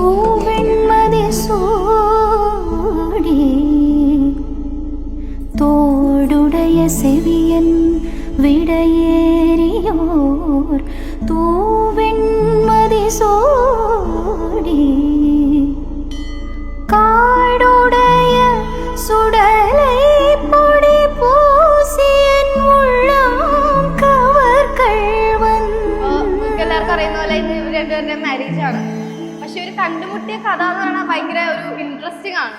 തൂവെൺമതി സൂടി തോടുടയ സെവിയൻ വിടയേറിയോർ തൂവെൺമതി സൂടി കാടുടയ സുടലൈ പൊടി പൂസിയൻ ഉള്ളം കവർ കൾവൻ. എല്ലാവർക്കും അറിയുന്ന പോലെ ഇവർ രണ്ടുപേരുടെ മാരേജ് ആണ്. പക്ഷെ ഇവർ കണ്ടുമുട്ടിയ കഥ എന്ന് പറഞ്ഞാൽ ഭയങ്കര ഒരു ഇൻട്രസ്റ്റിംഗ് ആണ്.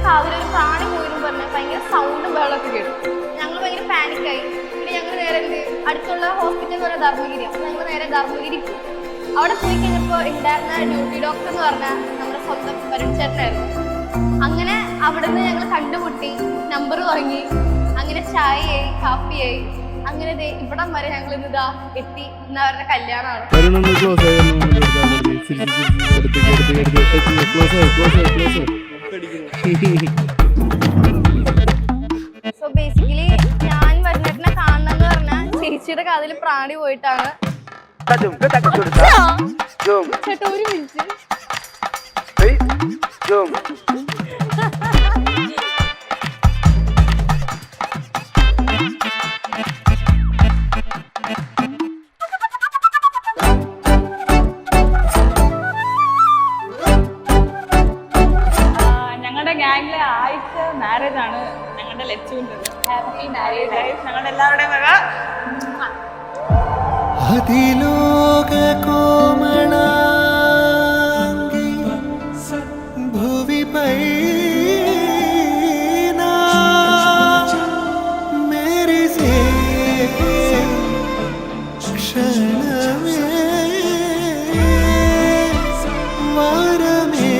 കാതിലൊരു പ്രാണി പോയെന്ന് പറഞ്ഞാൽ ഭയങ്കര സൗണ്ടും ബഹളമൊക്കെ കേട്ടു. ഞങ്ങൾ ഭയങ്കര പാനിക്കായി. പിന്നെ ഞങ്ങൾ നേരെ അടുത്തുള്ള ഹോസ്പിറ്റൽ എന്ന് പറഞ്ഞാൽ ധർമ്മഗിരി. അപ്പോൾ ഞങ്ങൾ നേരെ ധർമ്മഗിരി പോയി. അവിടെ പോയി കഴിഞ്ഞപ്പോൾ ഉണ്ടായിരുന്ന ഡ്യൂട്ടി ഡോക്ടർ എന്ന് പറഞ്ഞാൽ നമ്മുടെ സ്വന്തം വരുൺചേട്ടനായിരുന്നു. അങ്ങനെ അവിടെ നിന്ന് ഞങ്ങൾ കണ്ടുമുട്ടി, നമ്പർ വാങ്ങി, അങ്ങനെ ചായയായി, കാപ്പിയായി, അങ്ങനെ ഇവിടം വരെ ഞങ്ങൾ ഇന്നിതാ എത്തി. ഇന്ന് അവരുടെ കല്യാണമാണ്. സോ ബേസിക്കലി ഞാൻ വരുന്നേട്ടനെ കാണണമെന്ന് പറഞ്ഞാൽ ചേച്ചിയുടെ കാതിൽ പ്രാണി പോയിട്ടാണ്. ചേട്ടാ ഒരു മിനിറ്റ്. ഗാംഗിലെ ആദ്യത്തെ മാരേജ് ആണ് ഞങ്ങളുടെ ലച്ചുവിൻ്റെ. Happy marriage life. ഞങ്ങളുടെ എല്ലാവരുടെയും വക. അതിലോക കോമളാംഗി ഭുവി പൈനാ മേരി സേ ക്ഷണമേ വരമേ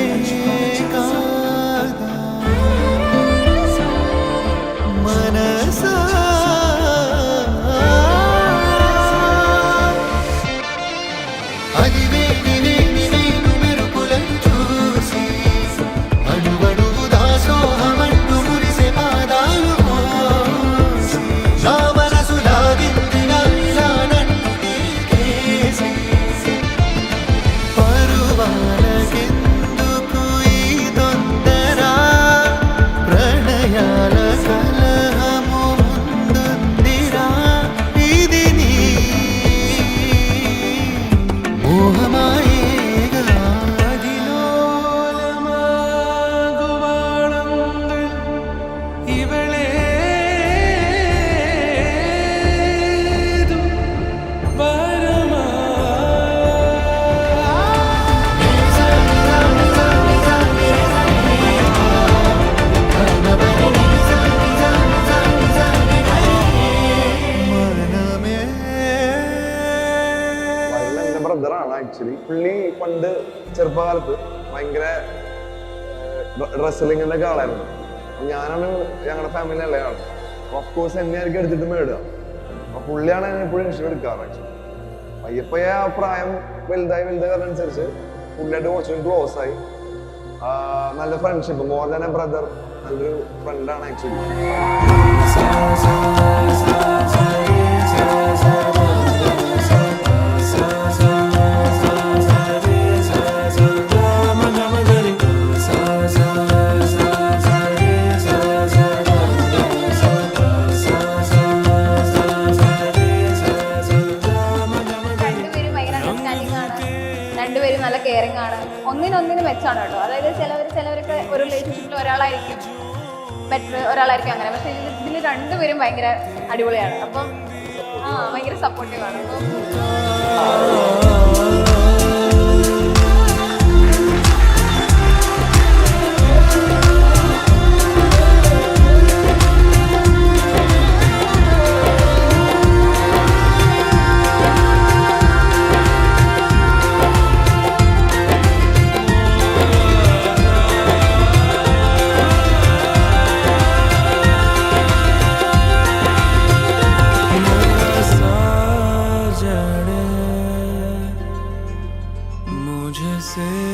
പുള്ളി പണ്ട് ചെറുപ്പകാലത്ത് ഭയങ്കര റെസ്ലിങ്ങിന്റെ ഒക്കെ ആളായിരുന്നു. ഞാനാണ് ഞങ്ങളുടെ ഫാമിലി ഉള്ള ആള്. ഓഫ്കോഴ്സ് എന്നെ ആയിരിക്കും എടുത്തിട്ട് മേടുക. അപ്പൊ പുള്ളിയാണ് എപ്പോഴും ഇഷ്ടം എടുക്കാറ്. പയ്യപ്പയ്യ ആ പ്രായം വലുതായി വരുന്നതനുസരിച്ച് പുള്ളിയായിട്ട് കുറച്ചും ക്ലോസ് ആയി. നല്ല friendship, more than A brother, നല്ലൊരു ഫ്രണ്ടാണ് ആക്ച്വലി. രണ്ടുപേരും നല്ല കെയറിങ് ആണ്. ഒന്നിനൊന്നിന് മെച്ചാണ് കേട്ടോ. അതായത് ചിലവരൊക്കെ ഒരു റിലേഷൻഷിപ്പിൽ ഒരാളായിരിക്കും ബെറ്റർ, ഒരാളായിരിക്കും അങ്ങനെ. പക്ഷെ ഇതിൽ രണ്ടുപേരും ഭയങ്കര അടിപൊളിയാണ്. അപ്പം ഭയങ്കര സപ്പോർട്ടീവ് ആണ്. से